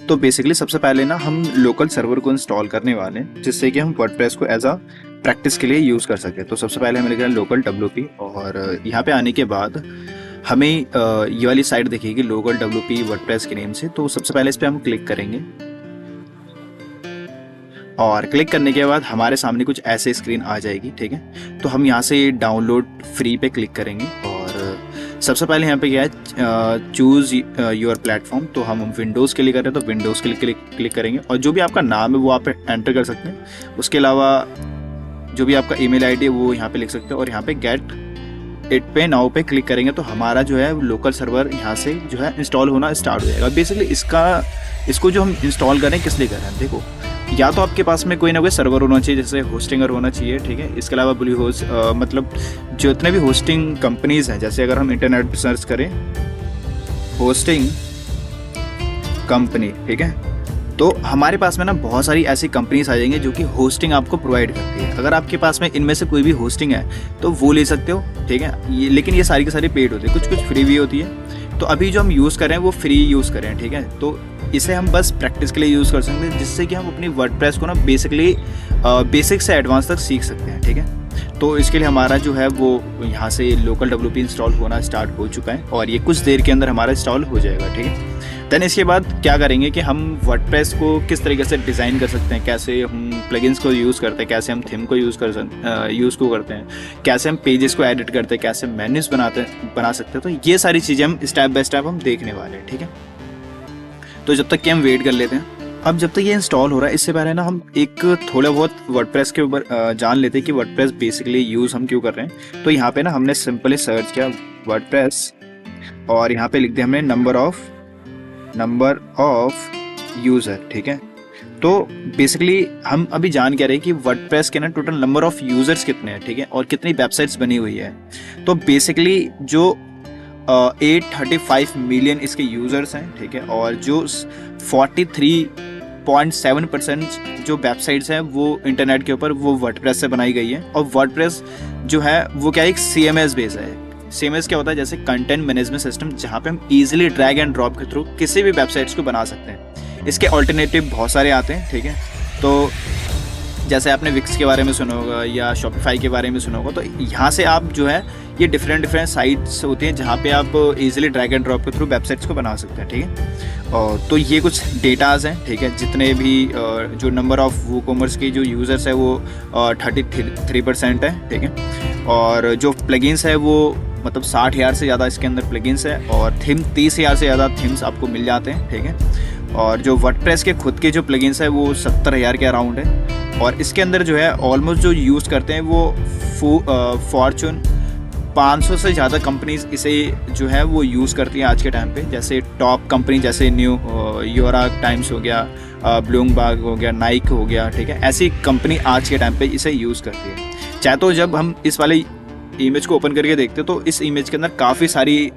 तो बेसिकली सबसे पहले ना हम लोकल सर्वर को इंस्टॉल करने वाले हैं, जिससे कि हम वर्डप्रेस को एज अ प्रैक्टिस के लिए यूज़ कर सकें। तो सबसे पहले हमें लिखना है लोकल WP, और यहाँ पे आने के बाद हमें ये वाली साइट दिखेगी लोकल WP वर्डप्रेस के नेम से। तो सबसे पहले इस पर हम क्लिक करेंगे, और क्लिक करने के बाद हमारे सामने कुछ ऐसे स्क्रीन आ जाएगी। ठीक है, तो हम यहाँ से डाउनलोड फ्री पे क्लिक करेंगे, और सबसे पहले यहाँ पे क्या है, चूज़ योर प्लेटफॉर्म। तो हम विंडोज़ के लिए कर रहे हैं तो विंडोज़ के लिए क्लिक करेंगे, और जो भी आपका नाम है वो आप एंटर कर सकते हैं। उसके अलावा जो भी आपका ईमेल आईडी है वो यहाँ पे लिख सकते हैं, और यहाँ पे गेट इट पे नाउ पे क्लिक करेंगे तो हमारा जो है लोकल सर्वर यहाँ से जो है इंस्टॉल होना स्टार्ट हो जाएगा। बेसिकली इसको जो हम इंस्टॉल करें किस लिए कर रहे हैं, देखो, या तो आपके पास में कोई ना कोई सर्वर होना चाहिए, जैसे होस्टिंगर होना चाहिए। ठीक है, इसके अलावा ब्लू होस्ट, मतलब जितने भी होस्टिंग कंपनीज हैं, जैसे अगर हम इंटरनेट पर सर्च करें होस्टिंग कंपनी, ठीक है, तो हमारे पास में ना बहुत सारी ऐसी कंपनीज आ जाएंगी जो कि होस्टिंग आपको प्रोवाइड करती है। अगर आपके पास में इनमें से कोई भी होस्टिंग है तो वो ले सकते हो। ठीक है, लेकिन ये सारी की सारी पेड होती है, कुछ फ्री भी होती है। तो अभी जो हम यूज़ कर रहे हैं वो फ्री यूज़ कर रहे हैं। ठीक है, तो इसे हम बस प्रैक्टिस के लिए यूज़ कर सकते हैं, जिससे कि हम अपनी वर्डप्रेस को ना बेसिकली बेसिक से एडवांस तक सीख सकते हैं। ठीक है, तो इसके लिए हमारा जो है वो यहाँ से लोकल WP इंस्टॉल होना स्टार्ट हो चुका है, और ये कुछ देर के अंदर हमारा इंस्टॉल हो जाएगा। ठीक है, देन इसके बाद क्या करेंगे कि हम वर्डप्रेस को किस तरीके से डिज़ाइन कर सकते हैं, कैसे हम प्लगइन्स को यूज़ करते हैं, कैसे हम थीम को यूज़ करते हैं, कैसे हम पेजेस को एडिट करते हैं, कैसे मेन्यूज बना सकते हैं। तो ये सारी चीज़ें हम स्टेप बाय स्टेप हम देखने वाले हैं। ठीक है, तो जब तक कि हम वेट कर लेते हैं। अब जब तक ये इंस्टॉल हो रहा है, इससे पहले ना हम एक थोड़ा बहुत वर्डप्रेस के ऊपर जान लेते हैं कि वर्डप्रेस बेसिकली यूज़ हम क्यों कर रहे हैं। तो यहाँ पे ना हमने सिंपली सर्च किया वर्डप्रेस, और यहाँ पे लिख दिया हमने नंबर ऑफ यूज़र। ठीक है, तो बेसिकली हम अभी जान क्या रहे हैं कि वर्डप्रेस के ना टोटल नंबर ऑफ यूज़र्स कितने हैं। ठीक है, और कितनी वेबसाइट्स बनी हुई है। तो बेसिकली जो 835 मिलियन इसके यूज़र्स हैं। ठीक है, और जो 43.7% जो वेबसाइट्स हैं वो इंटरनेट के ऊपर वो वर्डप्रेस से बनाई गई है। और वर्डप्रेस जो है वो क्या एक CMS बेस है। CMS क्या होता है, जैसे कंटेंट मैनेजमेंट सिस्टम, जहाँ पे हम इजीली ड्रैग एंड ड्रॉप के थ्रू किसी भी वेबसाइट्स को बना सकते हैं। इसके ऑल्टरनेटिव बहुत सारे आते हैं। ठीक है, तो जैसे आपने विक्स के बारे में सुना होगा या शॉपिफाई के बारे में सुना होगा, तो यहाँ से आप जो है ये डिफरेंट साइट्स होती हैं जहाँ पे आप इजीली ड्रैग एंड ड्रॉप के थ्रू वेबसाइट्स को बना सकते हैं। ठीक है, और तो ये कुछ डेटाज हैं। ठीक है, जितने भी जो नंबर ऑफ वूकॉमर्स की जो यूज़र्स है वो 33% है। ठीक है, और जो प्लगइन्स है वो मतलब 60,000 से ज़्यादा इसके अंदर प्लगइन्स है, और थीम 30,000 से ज़्यादा थीम्स आपको मिल जाते हैं। ठीक है, और जो वर्डप्रेस के खुद के जो प्लगइन्स है वो 70,000 के अराउंड है। और इसके अंदर जो है ऑलमोस्ट जो यूज़ करते हैं वो फॉर्चून 500 से ज़्यादा कंपनीज इसे जो है वो यूज़ करती हैं आज के टाइम पे। जैसे टॉप कंपनी जैसे न्यूयॉर्क टाइम्स हो गया, ब्लूमबर्ग हो गया, नाइक हो गया। ठीक है, ऐसी कंपनी आज के टाइम पे इसे यूज़ करती है। चाहे तो जब हम इस वाले इमेज को ओपन करके देखते हैं तो इस इमेज के अंदर काफ़ी सारी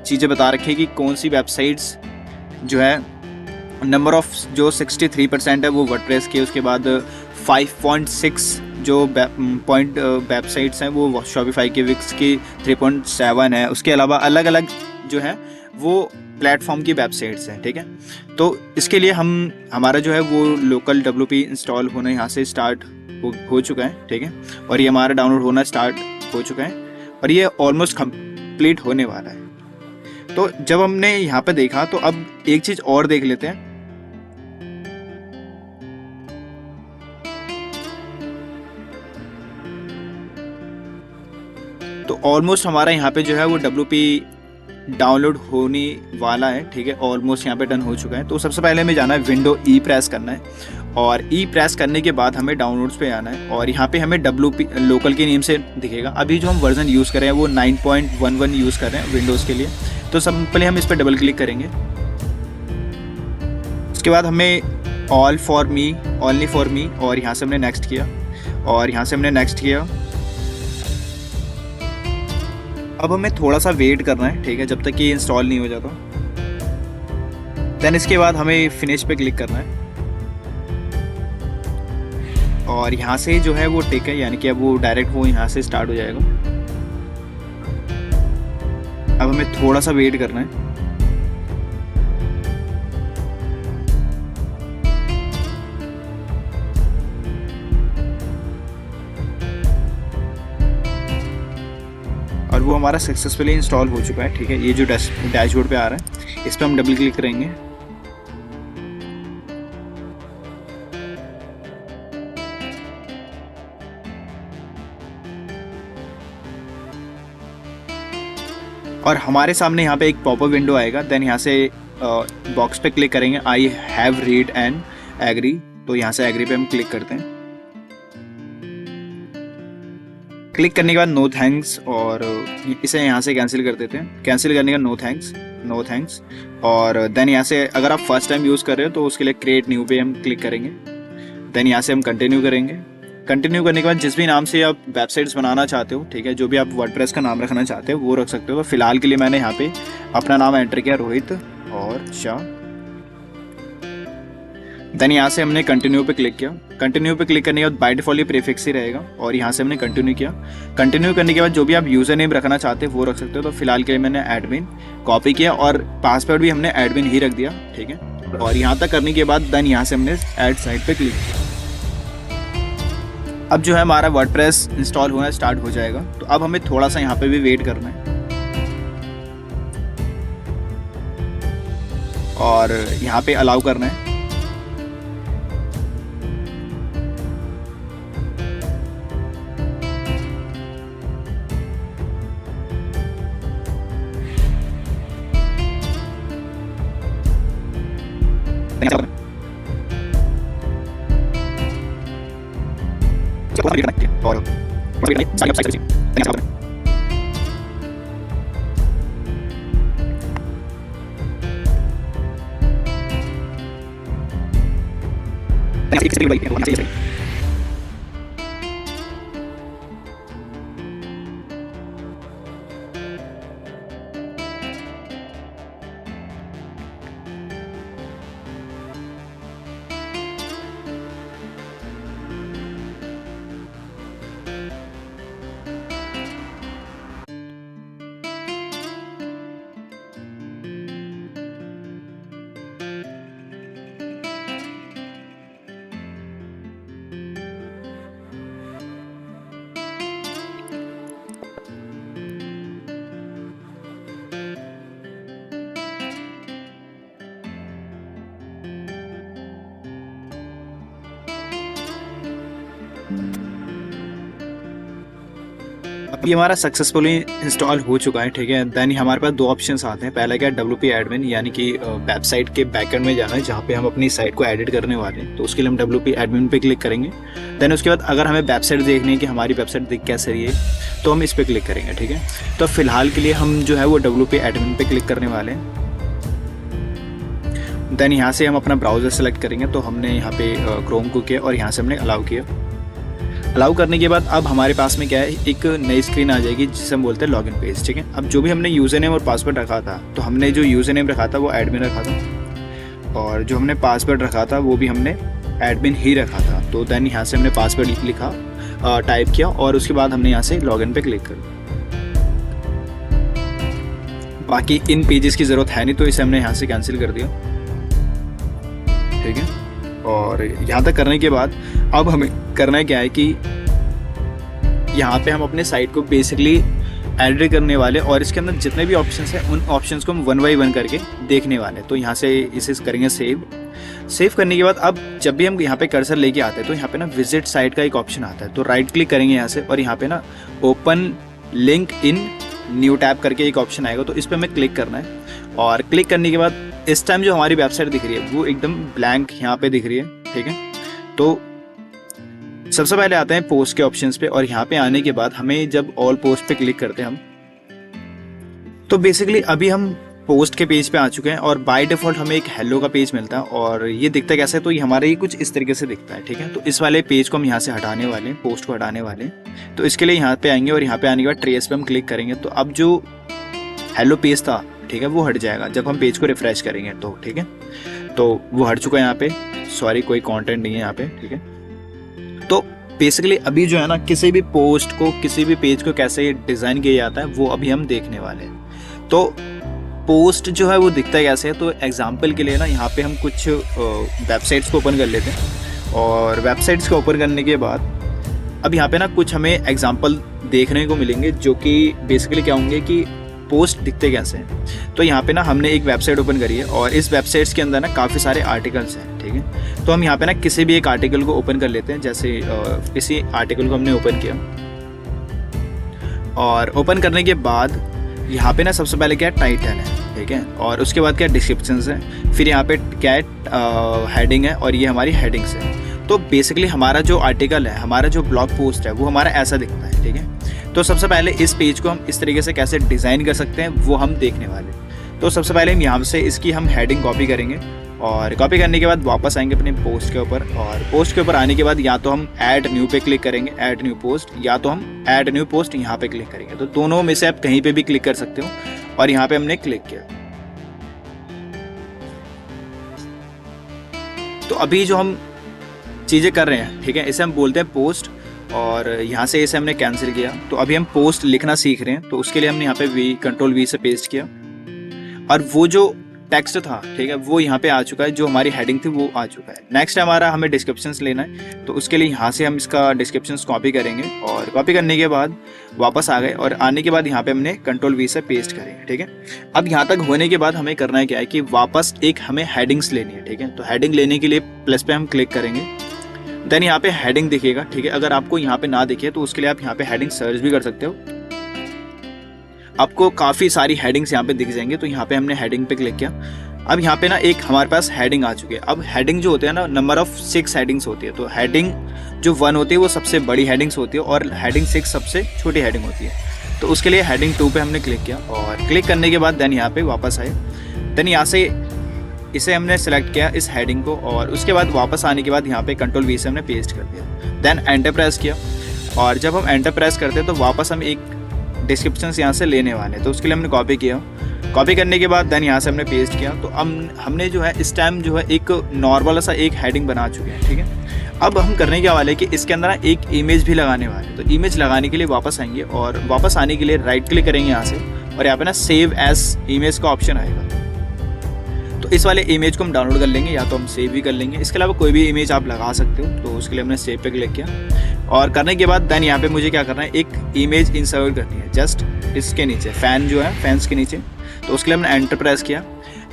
चीज़ें बता रखी है कि कौन सी वेबसाइट्स जो है नंबर ऑफ जो 63% है वो वर्डप्रेस के, उसके बाद 5.6 जो वेबसाइट्स हैं वो शॉपिफाई के, विक्स की 3.7 है। उसके अलावा अलग अलग जो है वो प्लेटफॉर्म की वेबसाइट्स हैं। ठीक है, तो इसके लिए हमारा जो है वो लोकल WP इंस्टॉल होना यहाँ से स्टार्ट हो चुका है। ठीक है, और ये हमारा डाउनलोड होना स्टार्ट हो चुका है, और ये ऑलमोस्ट कंप्लीट होने वाला है। तो जब हमने यहाँ पे देखा तो अब एक चीज़ और देख लेते हैं। तो ऑलमोस्ट हमारा यहाँ पे जो है वो WP डाउनलोड होने वाला है। ठीक है, ऑलमोस्ट यहाँ पे डन हो चुका है। तो सबसे पहले हमें जाना है विंडो E प्रेस करना है, और E प्रेस करने के बाद हमें डाउनलोड्स पे आना है, और यहाँ पे हमें WP लोकल के नेम से दिखेगा। अभी जो हम वर्जन यूज़ कर रहे हैं वो 9.11 यूज़ कर रहे हैं विंडोज़ के लिए। तो सब पहले हम इस पर डबल क्लिक करेंगे। उसके बाद हमें ऑनली फॉर मी, और यहाँ से हमने नेक्स्ट किया, और यहाँ से हमने नेक्स्ट किया। अब हमें थोड़ा सा वेट करना है। ठीक है, जब तक कि इंस्टॉल नहीं हो जाता। देन इसके बाद हमें फिनिश पे क्लिक करना है, और यहाँ से जो है वो टिक है, यानी कि अब वो डायरेक्ट वो यहाँ से स्टार्ट हो जाएगा। अब हमें थोड़ा सा वेट करना है। वो हमारा सक्सेसफुली इंस्टॉल हो चुका है। ठीक है, ये जो डैशबोर्ड पे आ रहा है इस पर हम डबल क्लिक करेंगे। और हमारे सामने यहाँ पे एक पॉपअप विंडो आएगा। देन यहाँ से बॉक्स पे क्लिक करेंगे, I have read and agree. तो यहाँ से एग्री पे हम क्लिक करते हैं। क्लिक करने के बाद नो थैंक्स, और इसे यहाँ से कैंसिल कर देते हैं। कैंसिल करने का नो थैंक्स। और देन यहाँ से अगर आप फर्स्ट टाइम यूज़ कर रहे हो तो उसके लिए क्रिएट न्यू पे हम क्लिक करेंगे। देन यहाँ से हम कंटिन्यू करेंगे। कंटिन्यू करने के बाद जिस भी नाम से आप वेबसाइट्स बनाना चाहते हो, ठीक है, जो भी आप वर्डप्रेस का नाम रखना चाहते हो वो रख सकते हो। तो फिलहाल के लिए मैंने यहाँ पे अपना नाम एंटर किया, रोहित और शाह। देन यहाँ से हमने कंटिन्यू पे क्लिक किया। कंटिन्यू पे क्लिक करने के बाद बाय डिफॉल्ट ये प्रीफिक्स ही रहेगा, और यहाँ से हमने कंटिन्यू किया। कंटिन्यू करने के बाद जो भी आप यूज़र नेम रखना चाहते हो वो रख सकते हो। तो फिलहाल के लिए मैंने एडमिन कॉपी किया, और पासवर्ड भी हमने एडमिन ही रख दिया। ठीक है, और यहाँ तक करने के बाद देन यहाँ से हमने ऐड साइट पे क्लिक किया। अब जो है हमारा वर्डप्रेस इंस्टॉल होना स्टार्ट हो जाएगा। तो अब हमें थोड़ा सा यहाँ पे भी वेट करना है, और यहाँ पे अलाउ करना है। और अब ये हमारा सक्सेसफुली इंस्टॉल हो चुका है। ठीक है, देन हमारे पास दो ऑप्शंस आते हैं। पहला क्या है, WP एडमिन, यानी कि वेबसाइट के बैकएंड में जाना है जहाँ पे हम अपनी साइट को एडिट करने वाले हैं। तो उसके लिए हम WP एडमिन पे क्लिक करेंगे। देन उसके बाद अगर हमें वेबसाइट देखनी है कि हमारी वेबसाइट दिख कैसे रही है तो हम इस पर क्लिक करेंगे। ठीक है, तो फिलहाल के लिए हम जो है वो WP एडमिन पे क्लिक करने वाले हैं। देन यहाँ से हम अपना ब्राउज़र सेलेक्ट करेंगे। तो हमने यहाँ पे क्रोम को किया और यहाँ से हमने अलाउ किया। अलाउ करने के बाद अब हमारे पास में क्या है, एक नई स्क्रीन आ जाएगी जिसे हम बोलते हैं लॉगिन पेज। ठीक है, अब जो भी हमने यूज़र नेम और पासवर्ड रखा था, तो हमने जो यूज़र नेम रखा था वो एडमिन रखा था, और जो हमने पासवर्ड रखा था वो भी हमने एडमिन ही रखा था। तो देन यहाँ से हमने पासवर्ड लिखा, टाइप किया, और उसके बाद हमने यहाँ से लॉगिन पे क्लिक कर। बाकी इन पेजेस की ज़रूरत है नहीं, तो इसे हमने यहाँ से कैंसिल कर दिया। ठीक है, और यहाँ तक करने के बाद अब हमें करना है क्या है कि यहाँ पे हम अपने साइट को बेसिकली एडिट करने वाले, और इसके अंदर जितने भी ऑप्शंस हैं उन ऑप्शंस को हम 1 बाय 1 करके देखने वाले। तो यहाँ से इसे करेंगे सेव करने के बाद अब जब भी हम यहाँ पे कर्सर लेके आते हैं तो यहाँ पे ना विजिट साइट का एक ऑप्शन आता है। तो राइट क्लिक करेंगे यहाँ से, और यहाँ पे ना open link in new tab करके एक ऑप्शन आएगा। तो इस पर हमें क्लिक करना है, और क्लिक करने के बाद इस टाइम जो हमारी वेबसाइट दिख रही है वो एकदम ब्लैंक यहाँ पे दिख रही है। ठीक है, तो सबसे पहले आते हैं पोस्ट के ऑप्शंस पे, और यहाँ पे आने के बाद हमें जब ऑल पोस्ट पे क्लिक करते हैं हम, तो बेसिकली अभी हम पोस्ट के पेज पे आ चुके हैं, और बाय डिफॉल्ट हमें एक हेलो का पेज मिलता है। और ये दिखता है कैसे, तो ये हमारे कुछ इस तरीके से दिखता है। ठीक है, तो इस वाले पेज को हम यहाँ से हटाने वाले हैं, पोस्ट को हटाने वाले हैं। तो इसके लिए यहाँ पे आएंगे, और यहाँ पे आने के बाद ट्रेस पे हम क्लिक करेंगे। तो अब जो हेलो पेज था, ठीक है, वो हट जाएगा जब हम पेज को रिफ्रेश करेंगे। तो ठीक है, तो वो हट चुका है यहाँ पे। सॉरी, कोई कंटेंट नहीं है यहाँ पे। ठीक है, तो बेसिकली अभी जो है ना, किसी भी पोस्ट को, किसी भी पेज को कैसे डिज़ाइन किया जाता है वो अभी हम देखने वाले हैं। तो पोस्ट जो है वो दिखता है कैसे है, तो एग्जांपल के लिए ना यहाँ पे हम कुछ वेबसाइट्स को ओपन कर लेते हैं, और वेबसाइट्स को ओपन करने के बाद अब यहाँ पे ना कुछ हमें एग्जांपल देखने को मिलेंगे, जो कि बेसिकली क्या होंगे कि पोस्ट दिखते कैसे हैं। तो यहाँ पे ना हमने एक वेबसाइट ओपन करी है और इस वेबसाइट्स के अंदर ना काफ़ी सारे आर्टिकल्स हैं, ठीक है। तो हम यहाँ पे ना किसी भी एक आर्टिकल को ओपन कर लेते हैं। जैसे इसी आर्टिकल को हमने ओपन किया और ओपन करने के बाद यहाँ पे ना सबसे पहले क्या टाइटल है, ठीक है, और उसके बाद क्या डिस्क्रिप्शन है, फिर यहाँ पे क्या हेडिंग है और ये हमारी हेडिंग्स है। तो बेसिकली हमारा जो आर्टिकल है, हमारा जो ब्लॉग पोस्ट है वो हमारा ऐसा दिखता है, ठीक है। तो सबसे पहले इस पेज को हम इस तरीके से कैसे डिज़ाइन कर सकते हैं वो हम देखने वाले। तो सबसे पहले हम यहाँ से इसकी हम हेडिंग कॉपी करेंगे और कॉपी करने के बाद वापस आएंगे अपने पोस्ट के ऊपर, और पोस्ट के ऊपर आने के बाद या तो हम ऐड न्यू पे क्लिक करेंगे, ऐड न्यू पोस्ट, या तो हम ऐड न्यू पोस्ट यहाँ पे क्लिक करेंगे। तो दोनों में से आप कहीं पे भी क्लिक कर सकते हो और यहाँ पे हमने क्लिक किया। तो अभी जो हम चीज़ें कर रहे हैं, ठीक है, इसे हम बोलते हैं पोस्ट, और यहाँ से इसे हमने कैंसिल किया। तो अभी हम पोस्ट लिखना सीख रहे हैं, तो उसके लिए हमने यहाँ पे कंट्रोल वी से पेस्ट किया और वो जो टेक्स्ट था, ठीक है, वो यहाँ पे आ चुका है, जो हमारी हेडिंग थी वो आ चुका है। नेक्स्ट हमारा हमें डिस्क्रिप्शंस लेना है, तो उसके लिए यहाँ से हम इसका डिस्क्रिप्शंस कॉपी करेंगे और कॉपी करने के बाद वापस आ गए और आने के बाद यहाँ पे हमने कंट्रोल वी से पेस्ट करेंगे, ठीक है। अब यहाँ तक होने के बाद हमें करना है क्या है कि वापस एक हमें हेडिंग्स लेनी है, ठीक है। तो हेडिंग लेने के लिए प्लस पे हम क्लिक करेंगे, देन यहाँ पे हेडिंग दिखेगा, ठीक है। अगर आपको यहाँ पे ना दिखे तो उसके लिए आप यहाँ पे हेडिंग सर्च भी कर सकते हो, आपको काफ़ी सारी हेडिंग्स यहाँ पे दिख जाएंगे। तो यहाँ पे हमने हेडिंग पे क्लिक किया। अब यहाँ पे ना एक हमारे पास हेडिंग आ चुकी है। अब हेडिंग जो होते हैं ना, नंबर ऑफ 6 हेडिंग्स होती है। तो हेडिंग जो 1 होती है वो सबसे बड़ी हेडिंग्स होती है और हेडिंग 6 सबसे छोटी हेडिंग होती है। तो उसके लिए हेडिंग 2 पे हमने क्लिक किया और क्लिक करने के बाद देन यहाँ पे वापस आए, देन यहाँ से इसे हमने सेलेक्ट किया इस हेडिंग को, और उसके बाद वापस आने के बाद यहाँ पे कंट्रोल वी से हमने पेस्ट कर दिया, देन एंटर प्रेस किया। और जब हम एंटर प्रेस करते हैं तो वापस हम एक डिस्क्रिप्शन यहाँ से लेने वाले हैं, तो उसके लिए हमने कॉपी किया। कॉपी करने के बाद देन यहाँ से हमने पेस्ट किया। तो हमने जो है इस टाइम जो है एक नॉर्मल सा एक हेडिंग बना चुके हैं, ठीक है। अब हम करने के वाले कि इसके अंदर एक इमेज भी लगाने वाले हैं। तो इमेज लगाने के लिए वापस आएंगे और वापस आने के लिए राइट क्लिक करेंगे यहाँ से, और यहाँ पे ना सेव एज इमेज का ऑप्शन आएगा। तो इस वाले इमेज को हम डाउनलोड कर लेंगे, या तो हम सेव भी कर लेंगे। इसके अलावा कोई भी इमेज आप लगा सकते हो। तो उसके लिए हमने सेव पे क्लिक किया और करने के बाद देन यहाँ पे मुझे क्या करना है, एक इमेज इंसर्ट करनी है जस्ट इसके नीचे, फैन जो है फैंस के नीचे। तो उसके लिए हमने एंटर प्रेस किया।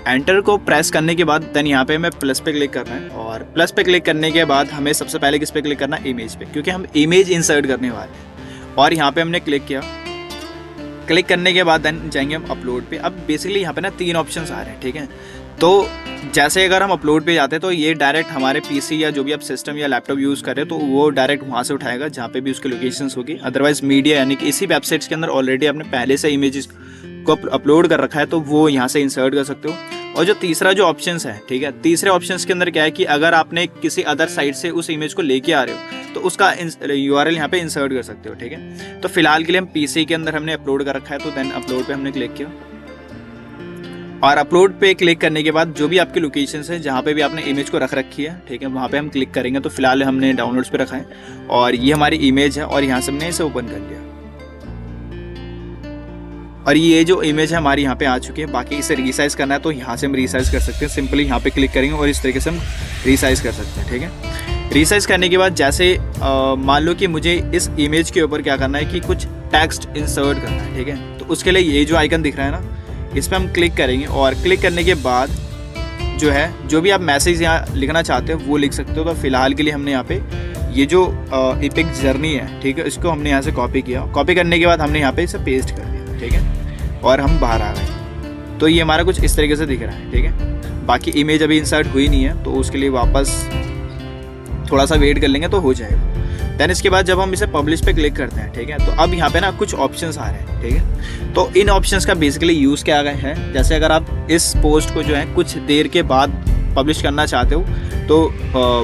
एंटर को प्रेस करने के बाद देन यहाँ पे हमें प्लस पे क्लिक करना है, और प्लस पे क्लिक करने के बाद हमें सबसे पहले किस पे क्लिक करना है, इमेज पे, क्योंकि हम इमेज इंसर्ट करने वाले हैं। और यहाँ पे हमने क्लिक किया। क्लिक करने के बाद देन जाएंगे हम अपलोड पे। अब बेसिकली यहाँ पे ना 3 ऑप्शंस आ रहे हैं, ठीक है। तो जैसे अगर हम अपलोड पे जाते हैं तो ये डायरेक्ट हमारे पीसी या जो भी आप सिस्टम या लैपटॉप यूज़ करें तो वो डायरेक्ट वहाँ से उठाएगा जहाँ पे भी उसकी लोकेशंस होगी। अदरवाइज मीडिया यानी कि इसी वेबसाइट्स के अंदर ऑलरेडी आपने पहले से इमेजेस को अपलोड कर रखा है, तो वो यहाँ से इंसर्ट कर सकते हो। और जो तीसरा जो ऑप्शंस है, ठीक है, तीसरे ऑप्शंस के अंदर क्या है कि अगर आपने किसी अदर साइट से उस इमेज को लेके आ रहे हो तो उसका URL यहाँ पे इंसर्ट कर सकते हो, ठीक है। तो फिलहाल के लिए हम पीसी के अंदर हमने अपलोड कर रखा है, तो देन अपलोड पे हमने क्लिक किया। और अपलोड पे क्लिक करने के बाद जो भी आपकी लोकेशंस है जहाँ पे भी आपने इमेज को रख रखी है, ठीक है, वहाँ पे हम क्लिक करेंगे। तो फिलहाल हमने डाउनलोड्स पे रखा है और ये हमारी इमेज है, और यहाँ से हमने इसे ओपन कर लिया और ये जो इमेज है हमारी यहाँ पे आ चुकी है। बाकी इसे रीसाइज करना है तो यहाँ से हम रीसाइज कर सकते हैं, सिंपली यहाँ पे क्लिक करेंगे और इस तरीके से हम रीसाइज कर सकते हैं, ठीक है। रीसाइज करने के बाद जैसे मान लो कि मुझे इस इमेज के ऊपर क्या करना है कि कुछ टेक्स्ट इंसर्ट करना है, ठीक है। तो उसके लिए ये जो आइकन दिख रहा है ना, इस पर हम क्लिक करेंगे और क्लिक करने के बाद जो है जो भी आप मैसेज यहाँ लिखना चाहते हो वो लिख सकते हो। तो फिलहाल के लिए हमने यहाँ पे ये जो इपिक जर्नी है, ठीक है, इसको हमने यहाँ से कॉपी किया। कॉपी करने के बाद हमने यहाँ पे इसे पेस्ट कर दिया, ठीक है, और हम बाहर आ गए। तो ये हमारा कुछ इस तरीके से दिख रहा है, ठीक है। बाकी इमेज अभी इंसर्ट हुई नहीं है, तो उसके लिए वापस थोड़ा सा वेट कर लेंगे तो हो जाएगा। देन इसके बाद जब हम इसे पब्लिश पे क्लिक करते हैं, ठीक है, तो अब यहाँ पे ना कुछ ऑप्शंस आ रहे हैं, ठीक है। तो इन ऑप्शंस का बेसिकली यूज़ क्या गया है, जैसे अगर आप इस पोस्ट को जो है कुछ देर के बाद पब्लिश करना चाहते हो तो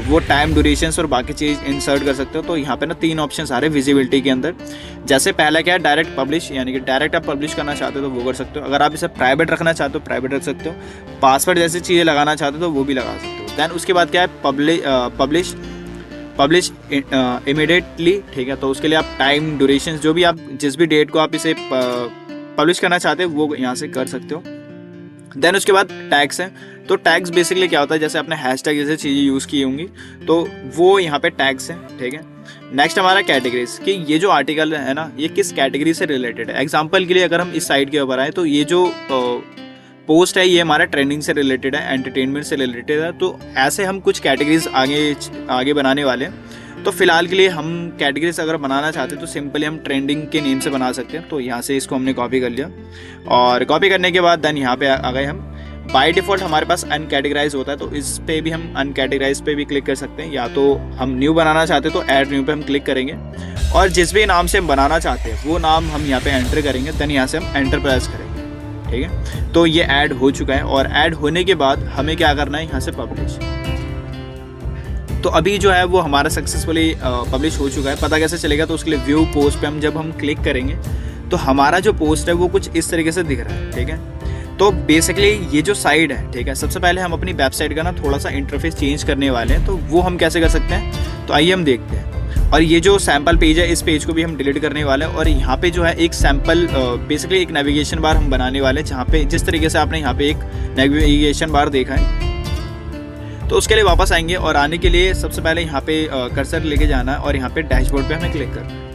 वो टाइम ड्यूरेशंस और बाकी चीज़ इंसर्ट कर सकते हो। तो यहाँ पे ना 3 ऑप्शंस आ रहे हैं विजिबिलिटी के अंदर। जैसे पहला क्या है, डायरेक्ट पब्लिश, यानी कि डायरेक्ट आप पब्लिश करना चाहते हो तो वो कर सकते हो। अगर आप इसे प्राइवेट रखना चाहते हो प्राइवेट रख सकते हो। पासवर्ड जैसी चीज़ें लगाना चाहते हो तो वो भी लगा सकते हो। दैन उसके बाद क्या है, पब्लिश इमीडिएटली, ठीक है। तो उसके लिए आप टाइम ड्यूरेशन जो भी आप जिस भी डेट को आप इसे पब्लिश करना चाहते हो वो यहाँ से कर सकते हो। देन उसके बाद टैग्स हैं। तो टैग्स बेसिकली क्या होता है, जैसे आपने हैशटैग जैसे चीज़ें यूज़ की होंगी तो वो यहाँ पे टैग्स हैं, ठीक है। नेक्स्ट हमारा कैटेगरीज, कि ये जो आर्टिकल है ना ये किस कैटेगरी से रिलेटेड है। एग्जांपल के लिए अगर हम इस साइड के ऊपर आए तो ये जो पोस्ट है ये हमारा ट्रेंडिंग से रिलेटेड है, एंटरटेनमेंट से रिलेटेड है। तो ऐसे हम कुछ कैटेगरीज आगे बनाने वाले हैं। तो फिलहाल के लिए हम कैटेगरीज अगर बनाना चाहते हैं तो सिंपली हम ट्रेंडिंग के नेम से बना सकते हैं। तो यहाँ से इसको हमने कॉपी कर लिया और कॉपी करने के बाद देन यहाँ पे आ गए हम। बाय डिफ़ॉल्ट हमारे पास अनकैटेगराइज होता है, तो इस पे भी हम अनकैटेगराइज पे भी क्लिक कर सकते हैं, या तो हम न्यू बनाना चाहते हैं तो ऐड न्यू पे हम क्लिक करेंगे और जिस भी नाम से हम बनाना चाहते हैं वो नाम हम यहाँ पे एंटर करेंगे। देन यहाँ से हम एंटर प्रेस करेंगे, ठीक है। तो ये ऐड हो चुका है और ऐड होने के बाद हमें क्या करना है, यहाँ से पब्लिश। तो अभी जो है वो हमारा सक्सेसफुली पब्लिश हो चुका है। पता कैसे चलेगा, तो उसके लिए व्यू पोस्ट पे हम जब हम क्लिक करेंगे तो हमारा जो पोस्ट है वो कुछ इस तरीके से दिख रहा है, ठीक है। तो बेसिकली ये जो साइड है, ठीक है, सबसे पहले हम अपनी वेबसाइट का ना थोड़ा सा इंटरफेस चेंज करने वाले हैं। तो वो हम कैसे कर सकते हैं, तो आइए हम देखते हैं। और ये जो सैम्पल पेज है इस पेज को भी हम डिलीट करने वाले हैं और यहाँ पे जो है एक सैम्पल बेसिकली एक नेविगेशन बार हम बनाने वाले हैं, जहाँ पे जिस तरीके से आपने यहाँ पे एक नेविगेशन बार देखा है। तो उसके लिए वापस आएंगे और आने के लिए सबसे पहले यहाँ पे कर्सर लेके जाना है और यहाँ पे डैशबोर्ड पे हमें क्लिक करना है।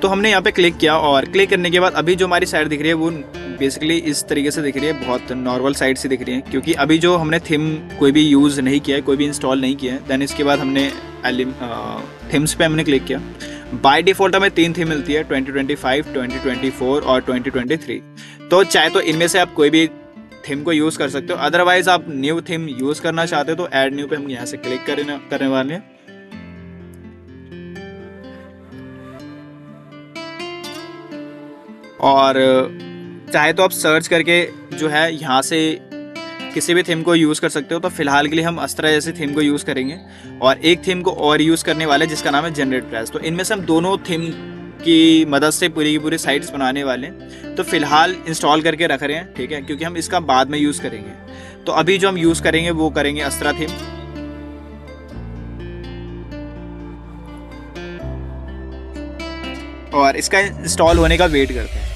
तो हमने यहाँ पे क्लिक किया और क्लिक करने के बाद अभी जो हमारी साइट दिख रही है वो बेसिकली इस तरीके से दिख रही है, बहुत नॉर्मल साइट से दिख रही है, क्योंकि अभी जो हमने थीम कोई भी यूज़ नहीं किया है, कोई भी इंस्टॉल नहीं किया है। देन इसके बाद हमने थीम्स पे हमने क्लिक किया। बाय डिफ़ॉल्ट हमें 3 थीम मिलती है, 2025, 2024 और 2023। तो चाहे तो इनमें से आप कोई भी थीम को यूज़ कर सकते हो, अदरवाइज आप न्यू थीम यूज़ करना चाहते हो तो ऐड न्यू पे हम यहाँ से क्लिक करने वाले हैं। और चाहे तो आप सर्च करके जो है यहाँ से किसी भी थीम को यूज़ कर सकते हो। तो फिलहाल के लिए हम अस्त्रा जैसी थीम को यूज़ करेंगे और एक थीम को और यूज़ करने वाले जिसका नाम है जनरेट प्रेस। तो इनमें से हम दोनों थीम की मदद से पूरी की पूरी साइट्स बनाने वाले हैं। तो फिलहाल इंस्टॉल करके रख रहे हैं, ठीक है, क्योंकि हम इसका बाद में यूज़ करेंगे। तो अभी जो हम यूज़ करेंगे वो करेंगे अस्त्रा थीम। और इसका इंस्टॉल होने का वेट करते हैं।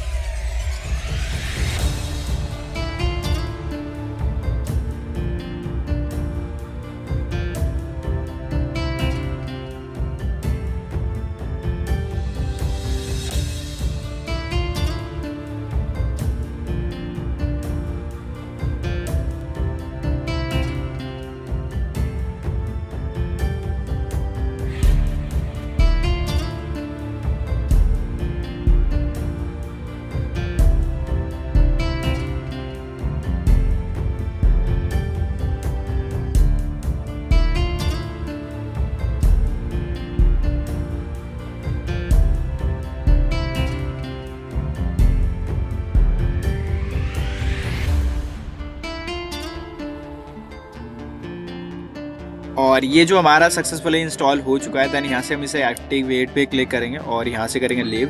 और ये जो हमारा सक्सेसफुली इंस्टॉल हो चुका है, देन यहाँ से हम इसे एक्टिवेट पे क्लिक करेंगे और यहाँ से करेंगे लीव।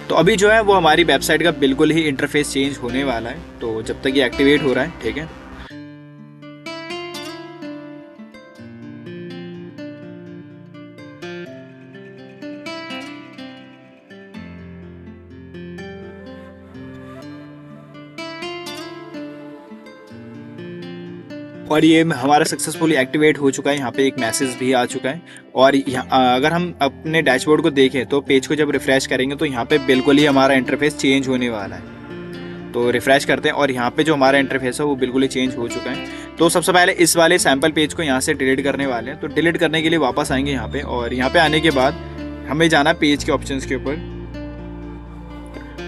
तो अभी जो है वो हमारी वेबसाइट का बिल्कुल ही इंटरफेस चेंज होने वाला है। तो जब तक ये एक्टिवेट हो रहा है, ठीक है। और ये हमारा सक्सेसफुली एक्टिवेट हो चुका है। यहाँ पे एक मैसेज भी आ चुका है। और अगर हम अपने डैशबोर्ड को देखें तो पेज को जब रिफ्रेश करेंगे तो यहाँ पे बिल्कुल ही हमारा इंटरफेस चेंज होने वाला है। तो रिफ्रेश करते हैं और यहाँ पे जो हमारा इंटरफेस है वो बिल्कुल ही चेंज हो चुका है। तो सबसे पहले इस वाले सैम्पल पेज को यहाँ से डिलीट करने वाले हैं। तो डिलीट करने के लिए वापस आएंगे यहाँ पे और यहाँ पे आने के बाद हमें जाना पेज के ऑप्शंस के ऊपर।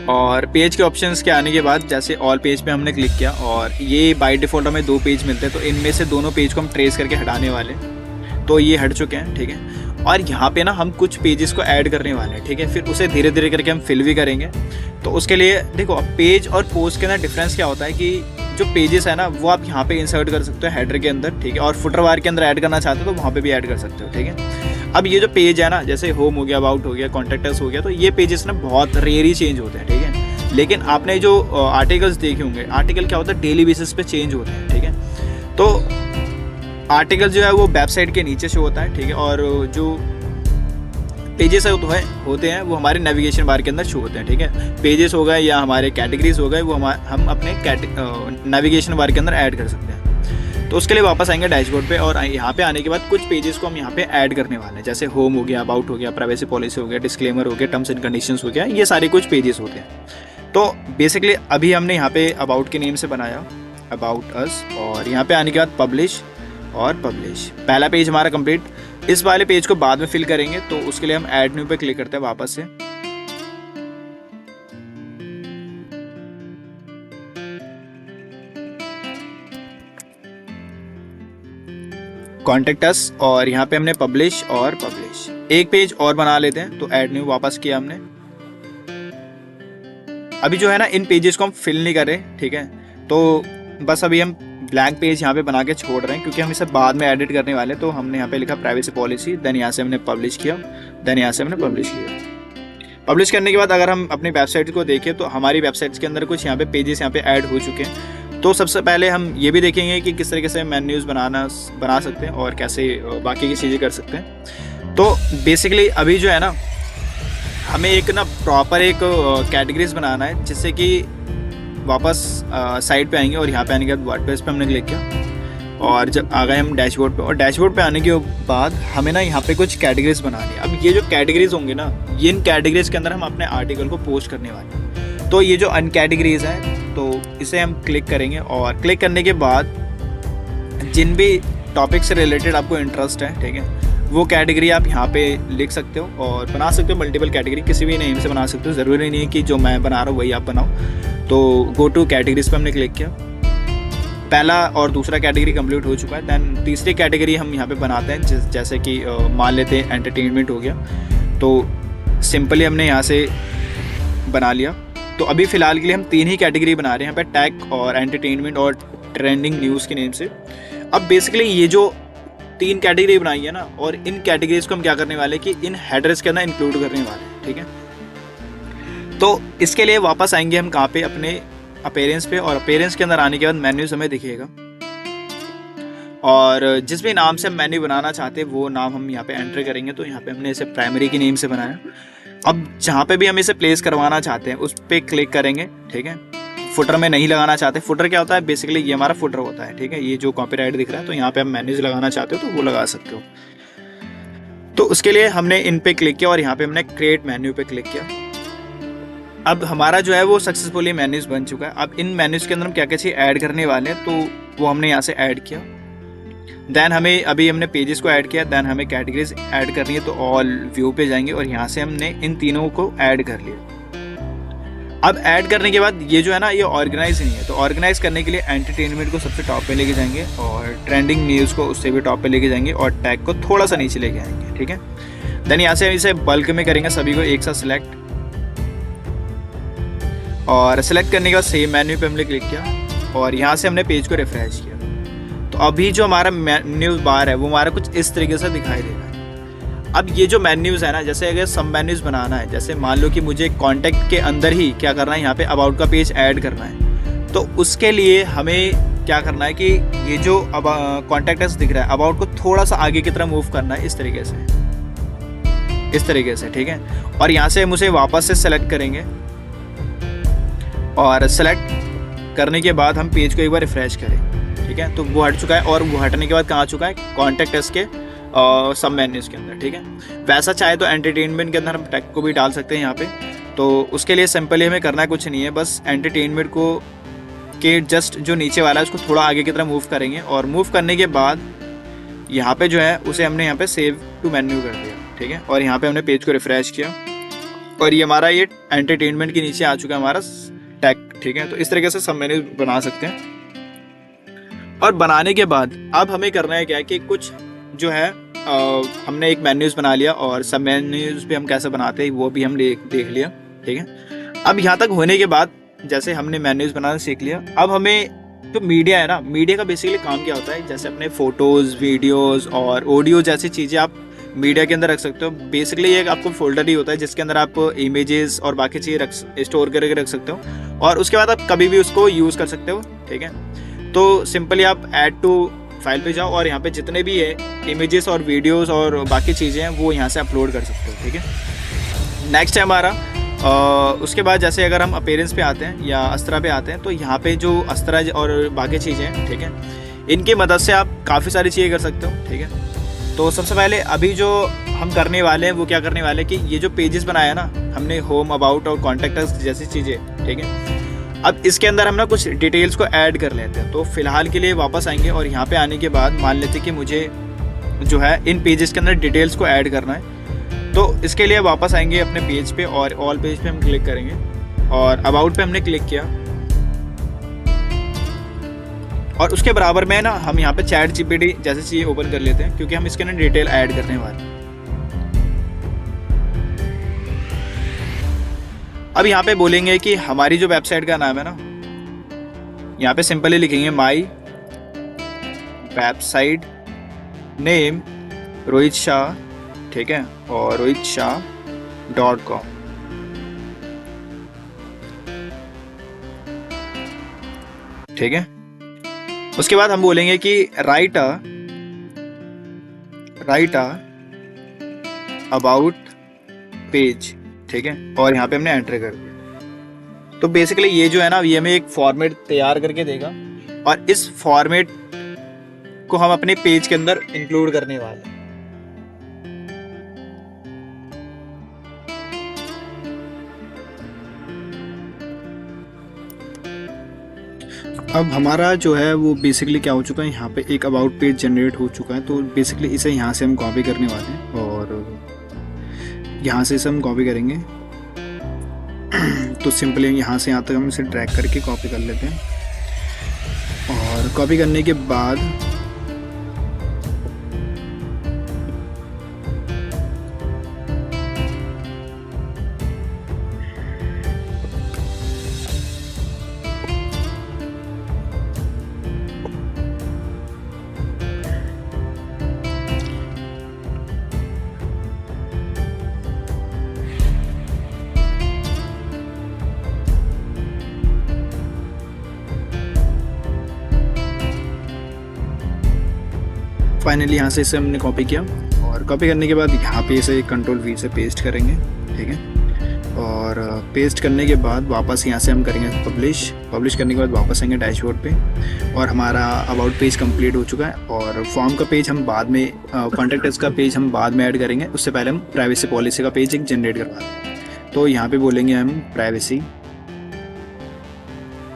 और पेज के ऑप्शंस के आने के बाद जैसे ऑल पेज पे हमने क्लिक किया और ये बाय डिफ़ॉल्ट हमें 2 पेज मिलते हैं। तो इनमें से दोनों पेज को हम ट्रेस करके हटाने वाले, तो ये हट चुके हैं, ठीक है। और यहाँ पे ना हम कुछ पेजेस को ऐड करने वाले हैं, ठीक है। फिर उसे धीरे धीरे करके हम फिल भी करेंगे। तो उसके लिए देखो, पेज और पोस्ट के अंदर डिफरेंस क्या होता है कि जो पेजेस है ना वो आप यहाँ पे इंसर्ट कर सकते हो हेडर के अंदर, ठीक है। और फुटर बार के अंदर ऐड करना चाहते हो तो वहाँ पे भी ऐड कर सकते हो, ठीक है। अब ये जो पेज है ना, जैसे होम हो गया, अबाउट हो गया, कॉन्टैक्ट्स हो गया, तो ये पेजेस ना बहुत रेयर ही चेंज होते हैं, ठीक है। लेकिन आपने जो आर्टिकल्स देखे होंगे, आर्टिकल क्या होता है, डेली बेसिस पे चेंज होते हैं, ठीक है। तो आर्टिकल जो है वो वेबसाइट के नीचे से होता है, ठीक है। और जो पेजेस होते हैं वो हमारे नेविगेशन बार के अंदर शो होते हैं, ठीक है। पेजेस हो गए या हमारे कैटेगरीज हो गए वो हम अपने नेविगेशन बार के अंदर ऐड कर सकते हैं। तो उसके लिए वापस आएंगे डैशबोर्ड पे और यहाँ पे आने के बाद कुछ पेजेस को हम यहाँ पे ऐड करने वाले हैं, जैसे होम हो गया, अबाउट हो गया, प्राइवेसी पॉलिसी हो गया, डिस्क्लेमर हो गया, टर्म्स एंड कंडीशंस हो गया, ये सारे कुछ पेजेस होते हैं। तो बेसिकली अभी हमने यहाँ पे अबाउट के नेम से बनाया अबाउट अस, और यहाँ पे आने के बाद पब्लिश और पब्लिश। पहला पेज हमारा कंप्लीट। इस वाले पेज को बाद में फिल करेंगे, तो उसके लिए हम ऐड न्यू पे क्लिक करते हैं वापस से। कॉन्टेक्ट अस, और यहाँ पे हमने पब्लिश और पब्लिश। एक पेज और बना लेते हैं, तो ऐड न्यू वापस किया हमने। अभी जो है ना इन पेजेस को हम फिल नहीं कर रहे, ठीक है। तो बस अभी हम ब्लैंक पेज यहाँ पे बना के छोड़ रहे हैं, क्योंकि हम इसे बाद में एडिट करने वाले। तो हमने यहाँ पे लिखा प्राइवेसी पॉलिसी, देन यहाँ से हमने पब्लिश किया, देन यहाँ से हमने पब्लिश किया। पब्लिश करने के बाद अगर हम अपनी वेबसाइट को देखें तो हमारी वेबसाइट्स के अंदर कुछ यहाँ पे पेजेस यहाँ पे ऐड हो चुके हैं। तो सबसे पहले हम ये भी देखेंगे कि किस तरीके से मेन्यूज़ बना सकते हैं और कैसे बाकी की चीज़ें कर सकते हैं। तो बेसिकली अभी जो है ना हमें एक ना प्रॉपर एक कैटेगरीज बनाना है, जिससे कि वापस साइट पे आएंगे और यहाँ पे आने के बाद वर्डप्रेस पे हमने क्लिक किया और जब आ गए हम डैशबोर्ड पे, और डैशबोर्ड पे आने के बाद हमें ना यहाँ पे कुछ कैटेगरीज बनानी है। अब ये जो कैटेगरीज होंगे ना, ये इन कैटेगरीज के अंदर हम अपने आर्टिकल को पोस्ट करने वाले हैं। तो ये जो अन कैटेगरीज है तो इसे हम क्लिक करेंगे, और क्लिक करने के बाद जिन भी टॉपिक से रिलेटेड आपको इंटरेस्ट है, ठीक है, वो कैटेगरी आप यहाँ पे लिख सकते हो और बना सकते हो। मल्टीपल कैटेगरी किसी भी नेम से बना सकते हो, ज़रूरी नहीं है कि जो मैं बना रहा हूँ वही आप बनाओ। तो गो टू कैटेगरीज पे हमने क्लिक किया, पहला और दूसरा कैटेगरी कंप्लीट हो चुका है। दैन तीसरी कैटेगरी हम यहाँ पे बनाते हैं, जैसे कि मान लेते हैं एंटरटेनमेंट हो गया, तो सिंपली हमने यहाँ से बना लिया। तो अभी फ़िलहाल के लिए हम 3 ही कैटेगरी बना रहे हैं यहाँ पे, टैग और एंटरटेनमेंट और ट्रेंडिंग न्यूज़ के नेम से। अब बेसिकली ये जो 3 कैटेगरी बनाई है ना, और इन कैटेगरीज को हम क्या करने वाले कि इन हेडर्स के अंदर इंक्लूड करने वाले हैं, ठीक है। तो इसके लिए वापस आएंगे हम कहाँ पे, अपने अपीयरेंस पे, और अपीयरेंस के अंदर आने के बाद मेन्यूज हमें दिखेगा, और जिस भी नाम से हम मेन्यू बनाना चाहते हैं वो नाम हम यहाँ पे एंटर करेंगे। तो यहाँ पे हमने इसे प्राइमरी की नेम से बनाया। अब जहाँ पे भी हम इसे प्लेस करवाना चाहते हैं उस पर क्लिक करेंगे, ठीक है। फुटर में नहीं लगाना चाहते, फुटर क्या होता है, बेसिकली ये हमारा फुटर होता है, ठीक है। ये जो कॉपीराइट दिख रहा है, तो यहाँ पे हम मेन्यूज लगाना चाहते हो तो वो लगा सकते हो। तो उसके लिए हमने इन पे क्लिक किया और यहाँ पे हमने क्रिएट मेन्यू पे क्लिक किया। अब हमारा जो है वो सक्सेसफुली मेन्यूज बन चुका है। अब इन मेन्यूज के अंदर हम क्या क्या चीज़ ऐड करने वाले हैं, तो वो हमने यहाँ से ऐड किया। दैन हमें अभी हमने पेजेस को ऐड किया, दैन हमें कैटेगरीज ऐड करनी है, तो ऑल व्यू पे जाएंगे और यहाँ से हमने इन तीनों को ऐड कर लिया। अब ऐड करने के बाद ये जो है ना ये ऑर्गेनाइज नहीं है, तो ऑर्गेनाइज करने के लिए एंटरटेनमेंट को सबसे टॉप पे लेके जाएंगे और ट्रेंडिंग न्यूज़ को उससे भी टॉप पे लेके जाएंगे और टैग को थोड़ा सा नीचे लेके आएंगे, ठीक है। देन यहाँ से इसे बल्क में करेंगे, सभी को एक साथ सिलेक्ट, और सिलेक्ट करने के बाद सेम मेन्यू पे हमने क्लिक किया और यहाँ से हमने पेज को रिफ्रेश किया। तो अभी जो हमारा मेन्यू बार है वो हमारा कुछ इस तरीके से दिखाई देगा। अब ये जो मेन्यूज़ है ना, जैसे अगर सब मेन्यूज़ बनाना है, जैसे मान लो कि मुझे कॉन्टैक्ट के अंदर ही क्या करना है, यहाँ पे अबाउट का पेज ऐड करना है, तो उसके लिए हमें क्या करना है कि ये जो अब कॉन्टैक्ट अस दिख रहा है, अबाउट को थोड़ा सा आगे की तरफ मूव करना है, इस तरीके से, ठीक है। और यहाँ से हम उसे वापस से सेलेक्ट करेंगे और सेलेक्ट करने के बाद हम पेज को एक बार रिफ्रेश करें, ठीक है। तो वो हट चुका है, और वो हटने के बाद कहाँ चुका है, कॉन्टैक्ट अस के सब मेन्यूज़ के अंदर, ठीक है। वैसा चाहे तो एंटरटेनमेंट के अंदर हम टैग को भी डाल सकते हैं यहाँ पे। तो उसके लिए सिंपली हमें करना कुछ नहीं है, बस एंटरटेनमेंट को के जस्ट जो नीचे वाला है उसको थोड़ा आगे की तरफ मूव करेंगे, और मूव करने के बाद यहाँ पे जो है उसे हमने यहाँ पे सेव टू मेन्यू कर दिया, ठीक है। और यहाँ पे हमने पेज को रिफ्रेश किया और ये हमारा ये एंटरटेनमेंट के नीचे आ चुका है हमारा टैग, ठीक है। तो इस तरीके से सब मेन्यू बना सकते हैं। और बनाने के बाद अब हमें करना है क्या है कि कुछ जो है हमने एक मेन्यूज़ बना लिया और सब मेन्यूज़ पे हम कैसे बनाते हैं वो भी हम देख लिया, ठीक है। अब यहाँ तक होने के बाद जैसे हमने मेन्यूज़ बनाना सीख लिया, अब हमें जो मीडिया है ना, मीडिया का बेसिकली काम क्या होता है, जैसे अपने फ़ोटोज़, वीडियोज़ और ऑडियो जैसी चीज़ें आप मीडिया के अंदर रख सकते हो। बेसिकली एक आपको फोल्डर ही होता है जिसके अंदर आप इमेजेस और बाकी चीज़ें स्टोर करके रख सकते हो, और उसके बाद आप कभी भी उसको यूज़ कर सकते हो, ठीक है। तो सिंपली आप ऐड टू फाइल पे जाओ और यहाँ पे जितने भी है इमेजेस और वीडियोस और बाकी चीज़ें हैं वो यहाँ से अपलोड कर सकते हो, ठीक है। नेक्स्ट है हमारा उसके बाद जैसे अगर हम अपीयरेंस पे आते हैं या अस्त्रा पे आते हैं, तो यहाँ पे जो अस्त्रा और बाकी चीज़ें हैं, ठीक है, इनकी मदद से आप काफ़ी सारी चीज़ें कर सकते हो, ठीक है। तो सबसे पहले अभी जो हम करने वाले हैं वो क्या करने वाले हैं कि ये जो पेजेस बनाया ना हमने, होम, अबाउट और कॉन्टैक्ट अस जैसी चीज़ें, ठीक है, अब इसके अंदर हम ना कुछ डिटेल्स को ऐड कर लेते हैं। तो फिलहाल के लिए वापस आएंगे और यहाँ पे आने के बाद मान लेते हैं कि मुझे जो है इन पेजेस के अंदर डिटेल्स को ऐड करना है। तो इसके लिए वापस आएंगे अपने पेज पे और ऑल पेज पे हम क्लिक करेंगे और अबाउट पे हमने क्लिक किया और उसके बराबर में ना हम यहाँ पे चैट जीपीटी जैसी चीज़ ओपन कर लेते हैं, क्योंकि हम इसके अंदर डिटेल ऐड करने वाले हैं। अब यहाँ पे बोलेंगे कि हमारी जो वेबसाइट का नाम है ना, यहाँ पे सिंपली लिखेंगे my website name Rohit Shah, ठीक है, और rohitshah.com। ठीक है, उसके बाद हम बोलेंगे कि राइट अ अबाउट पेज, ठीक है, और यहाँ पे हमने एंटर कर दिया। तो बेसिकली ये जो है ना, ये हमें एक फॉर्मेट तैयार करके देगा और इस फॉर्मेट को हम अपने पेज के अंदर इंक्लूड करने वाले हैं। अब हमारा जो है वो बेसिकली क्या हो चुका है, यहाँ पे एक अबाउट पेज जनरेट हो चुका है। तो बेसिकली इसे यहाँ से हम कॉपी करने वाले हैं और यहाँ से इसे हम कॉपी करेंगे। तो सिंपली यहाँ से यहाँ तक हम इसे ड्रैग करके कॉपी कर लेते हैं और कॉपी करने के बाद फाइनली यहाँ से इसे हमने कॉपी किया और कॉपी करने के बाद यहाँ पे इसे Ctrl+V से पेस्ट करेंगे, ठीक है। और पेस्ट करने के बाद वापस यहाँ से हम करेंगे पब्लिश करने के बाद वापस आएंगे डैशबोर्ड पे और हमारा अबाउट पेज कंप्लीट हो चुका है। और फॉर्म का पेज हम बाद में, कॉन्टैक्ट अस का पेज हम बाद में ऐड करेंगे, उससे पहले हम प्राइवेसी पॉलिसी का पेज एक जनरेट करवा दें। तो यहाँ पे बोलेंगे हम प्राइवेसी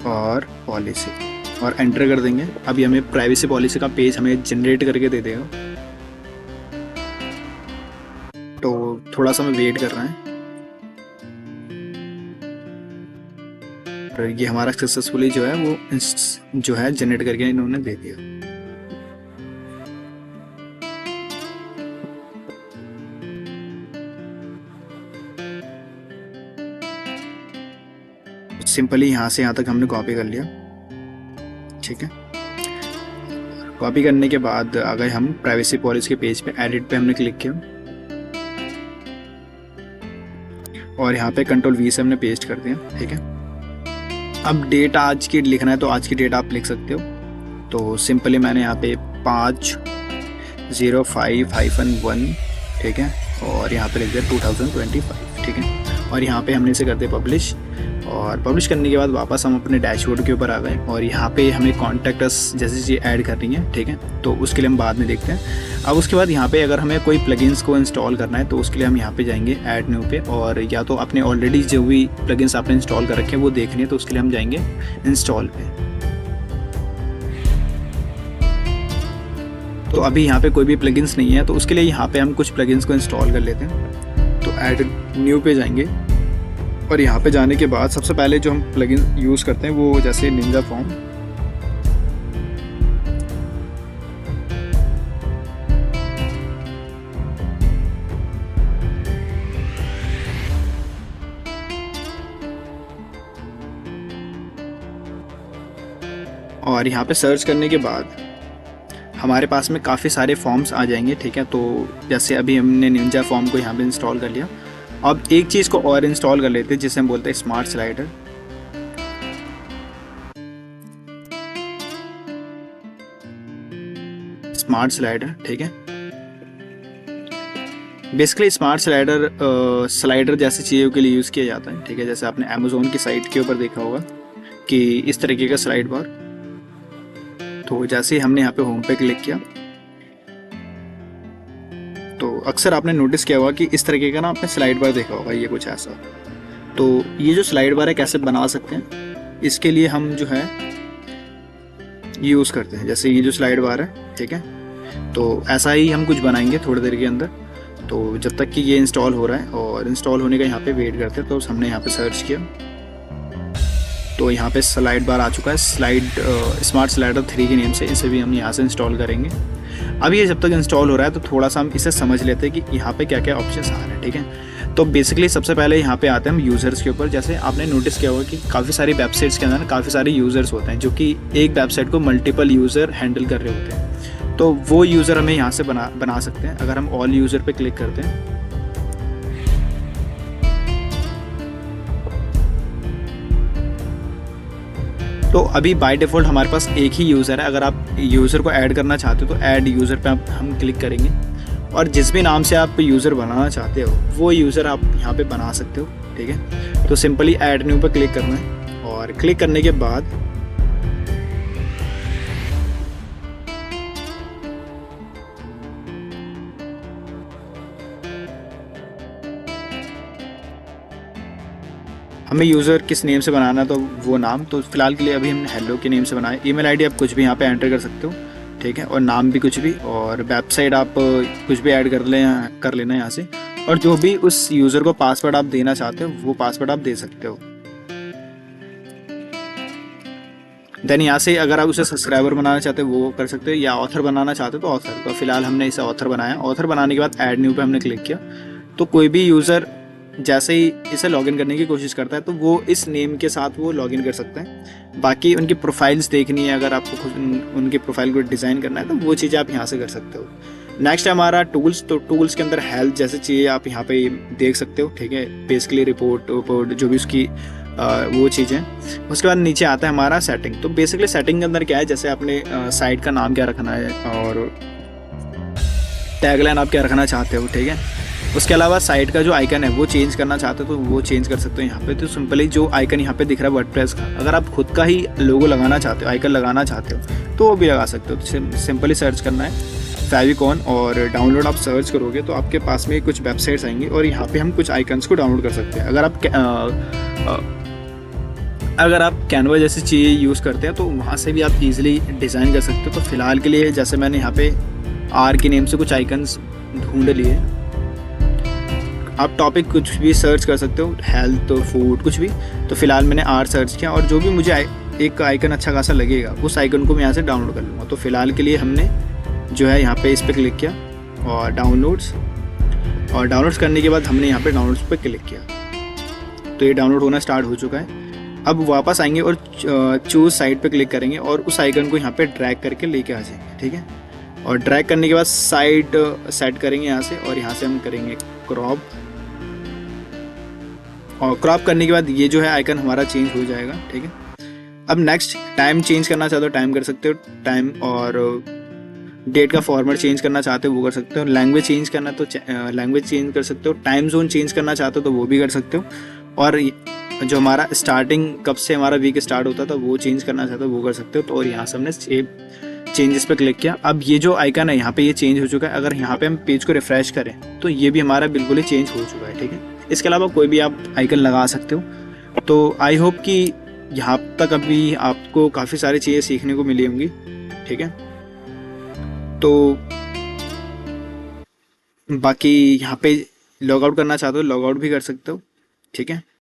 और पॉलिसी और एंटर कर देंगे। अभी हमें प्राइवेसी पॉलिसी का पेज हमें जनरेट करके दे देगा। तो थोड़ा सा हमें वेट कर रहे हैं और ये हमारा सक्सेसफुली जो है वो जो है जनरेट करके इन्होंने दे दिया। सिंपली यहाँ से यहाँ तक हमने कॉपी कर लिया, ठीक है। कॉपी करने के बाद आ गए हम प्राइवेसी पॉलिसी के पेज पे, एडिट पे हमने क्लिक किया और यहाँ पे Ctrl+V से हमने पेस्ट कर दिया, ठीक है। अब डेट आज की लिखना है तो आज की डेट आप लिख सकते हो। तो सिंपली मैंने यहाँ पे 5/05-1, ठीक है, और यहाँ पे लिख दिया 2025, ठीक है। और यहाँ पे हमने इसे कर दिया पब्लिश और पब्लिश करने के बाद वापस हम अपने डैशबोर्ड के ऊपर आ गए और यहाँ पे हमें कॉन्टैक्ट अस जैसी चीज़ ऐड करनी है, ठीक है। तो उसके लिए हम बाद में देखते हैं। अब उसके बाद यहाँ पे अगर हमें कोई प्लगइन्स को इंस्टॉल करना है तो उसके लिए हम यहाँ पे जाएंगे ऐड न्यू पे, और या तो अपने ऑलरेडी जो भी प्लगइन्स आपने इंस्टॉल कर रखे हैं वो देखनी है, तो उसके लिए हम जाएंगे इंस्टॉल पे। तो अभी यहाँ पे कोई भी प्लगइन्स नहीं है, तो उसके लिए यहाँ पे हम कुछ प्लगइन्स को इंस्टॉल कर लेते हैं। तो ऐड न्यू पे जाएंगे और यहाँ पे जाने के बाद सबसे पहले जो हम प्लगइन यूज़ करते हैं वो जैसे निंजा फॉर्म, और यहाँ पे सर्च करने के बाद हमारे पास में काफ़ी सारे फॉर्म्स आ जाएंगे, ठीक है। तो जैसे अभी हमने निंजा फॉर्म को यहाँ पे इंस्टॉल कर लिया। अब एक चीज़ को और इंस्टॉल कर लेते हैं जिसे हम बोलते हैं स्मार्ट स्लाइडर। स्मार्ट स्लाइडर, ठीक है। बेसिकली स्मार्ट स्लाइडर स्लाइडर जैसी चीज़ों के लिए यूज़ किया जाता है, ठीक है। जैसे आपने अमेज़ोन की साइट के ऊपर देखा होगा कि इस तरीके का स्लाइड बार, तो जैसे ही हमने यहाँ पे होम पे क्लिक किया तो अक्सर आपने नोटिस किया होगा कि इस तरीके का ना आपने स्लाइड बार देखा होगा, ये कुछ ऐसा। तो ये जो स्लाइड बार है कैसे बना सकते हैं, इसके लिए हम जो है यूज़ करते हैं। जैसे ये जो स्लाइड बार है, ठीक है, तो ऐसा ही हम कुछ बनाएंगे थोड़ी देर के अंदर। तो जब तक कि ये इंस्टॉल हो रहा है और इंस्टॉल होने का यहाँ पे वेट करते हैं, तो हमने यहाँ पे सर्च किया तो यहाँ पे स्लाइड बार आ चुका है, स्मार्ट स्लाइडर 3 के नेम से। इसे भी हम यहाँ से इंस्टॉल करेंगे। अब ये जब तक इंस्टॉल हो रहा है तो थोड़ा सा हम इसे समझ लेते हैं कि यहाँ पे क्या क्या ऑप्शंस आ रहे हैं, ठीक है। तो बेसिकली सबसे पहले यहाँ पे आते हैं हम यूज़र्स के ऊपर। जैसे आपने नोटिस किया होगा कि काफ़ी सारी वेबसाइट्स के अंदर काफ़ी सारे यूज़र्स होते हैं जो कि एक वेबसाइट को मल्टीपल यूज़र हैंडल कर रहे होते हैं। तो वो यूज़र हमें यहाँ से बना सकते हैं। अगर हम ऑल यूज़र पे क्लिक करते हैं तो अभी बाय डिफ़ॉल्ट हमारे पास एक ही यूज़र है। अगर आप यूज़र को ऐड करना चाहते हो तो ऐड यूज़र पे हम क्लिक करेंगे और जिस भी नाम से आप यूज़र बनाना चाहते हो वो यूज़र आप यहाँ पे बना सकते हो, ठीक है। तो सिंपली ऐड न्यू पे क्लिक करना है और क्लिक करने के बाद हमें यूज़र किस नेम से बनाना है तो वो नाम, तो फिलहाल के लिए अभी हमने हेलो के नेम से बनाया। ईमेल आईडी आप कुछ भी यहाँ पे एंटर कर सकते हो, ठीक है, और नाम भी कुछ भी, और वेबसाइट आप कुछ भी ऐड कर लेना यहाँ से। और जो भी उस यूज़र को पासवर्ड आप देना चाहते हो वो पासवर्ड आप दे सकते हो। देन यहाँ से अगर आप उसे सब्सक्राइबर बनाना चाहते हो वो कर सकते हो, या ऑथर बनाना चाहते हो तो ऑथर। तो फिलहाल हमने इसे ऑथर बनाया। ऑथर बनाने के बाद ऐड न्यू पे हमने क्लिक किया तो कोई भी यूज़र जैसे ही इसे लॉगिन करने की कोशिश करता है तो वो इस नेम के साथ वो लॉगिन कर सकते हैं। बाकी उनकी प्रोफाइल्स देखनी है, अगर आपको खुद उनके प्रोफाइल को डिज़ाइन करना है तो वो चीज़ें आप यहाँ से कर सकते हो। नेक्स्ट है हमारा टूल्स। तो टूल्स के अंदर हेल्थ जैसी चीज़ें आप यहाँ पे देख सकते हो, ठीक है। बेसिकली रिपोर्ट जो भी उसकी वो चीज़ें। उसके बाद नीचे आता है हमारा सेटिंग। तो बेसिकली सेटिंग के अंदर क्या है, जैसे आपने साइट का नाम क्या रखना है और टैगलाइन आप क्या रखना चाहते हो, ठीक है। उसके अलावा साइट का जो आइकन है वो चेंज करना चाहते हो तो वो चेंज कर सकते हो यहाँ पे। तो सिंपली जो आइकन यहाँ पे दिख रहा है वर्डप्रेस का, अगर आप खुद का ही लोगो लगाना चाहते हो, आइकन लगाना चाहते हो तो वो भी लगा सकते हो। तो सिंपली सर्च करना है फेविकॉन और डाउनलोड आप सर्च करोगे तो आपके पास में कुछ वेबसाइट्स आएंगी और यहाँ पे हम कुछ आइकन्स को डाउनलोड कर सकते हैं। अगर आप कैनवा जैसी चीज़ें यूज़ करते हैं तो वहाँ से भी आप इजीली डिज़ाइन कर सकते हो। तो फिलहाल के लिए जैसे मैंने यहाँ पे आर के नेम से कुछ आइकन्स ढूंढ लिए। आप टॉपिक कुछ भी सर्च कर सकते हो, हेल्थ और फूड कुछ भी। तो फिलहाल मैंने आर सर्च किया और जो भी मुझे एक आइकन अच्छा खासा लगेगा उस आइकन को मैं यहाँ से डाउनलोड कर लूँगा। तो फिलहाल के लिए हमने जो है यहाँ पे इस पर क्लिक किया और डाउनलोड्स करने के बाद हमने यहाँ पे डाउनलोड्स पे क्लिक किया तो ये डाउनलोड होना स्टार्ट हो चुका है। अब वापस आएंगे और चूज़ साइट पे क्लिक करेंगे और उस आइकन को यहाँ पे ड्रैग करके लेके आ जाएंगे, ठीक है। और ड्रैग करने के बाद साइड सेट करेंगे यहाँ से और यहाँ से हम करेंगे क्रॉप। और क्रॉप करने के बाद ये जो है आइकन हमारा चेंज हो जाएगा, ठीक है। अब नेक्स्ट टाइम चेंज करना चाहते हो टाइम कर सकते हो, टाइम, और डेट का फॉर्मेट चेंज करना चाहते हो वो कर सकते हो। लैंग्वेज चेंज करना तो लैंग्वेज चेंज कर सकते हो। टाइम जोन चेंज करना चाहते हो तो वो भी कर सकते हो। और जो हमारा स्टार्टिंग कब से हमारा वीक स्टार्ट होता था वो चेंज करना चाहते हो वो कर सकते हो। तो और यहाँ से हमने सेव चेंजेस पे क्लिक किया। अब ये जो आइकन है यहाँ पे ये चेंज हो चुका है। अगर यहाँ पे हम पेज को रिफ्रेश करें तो ये भी हमारा बिल्कुल ही चेंज हो चुका है, ठीक है। इसके अलावा कोई भी आप आइकन लगा सकते हो। तो आई होप कि यहाँ तक अभी आपको काफ़ी सारी चीज़ें सीखने को मिली होंगी, ठीक है। तो बाकी यहाँ पे लॉग आउट करना चाहते हो लॉग आउट भी कर सकते हो, ठीक है।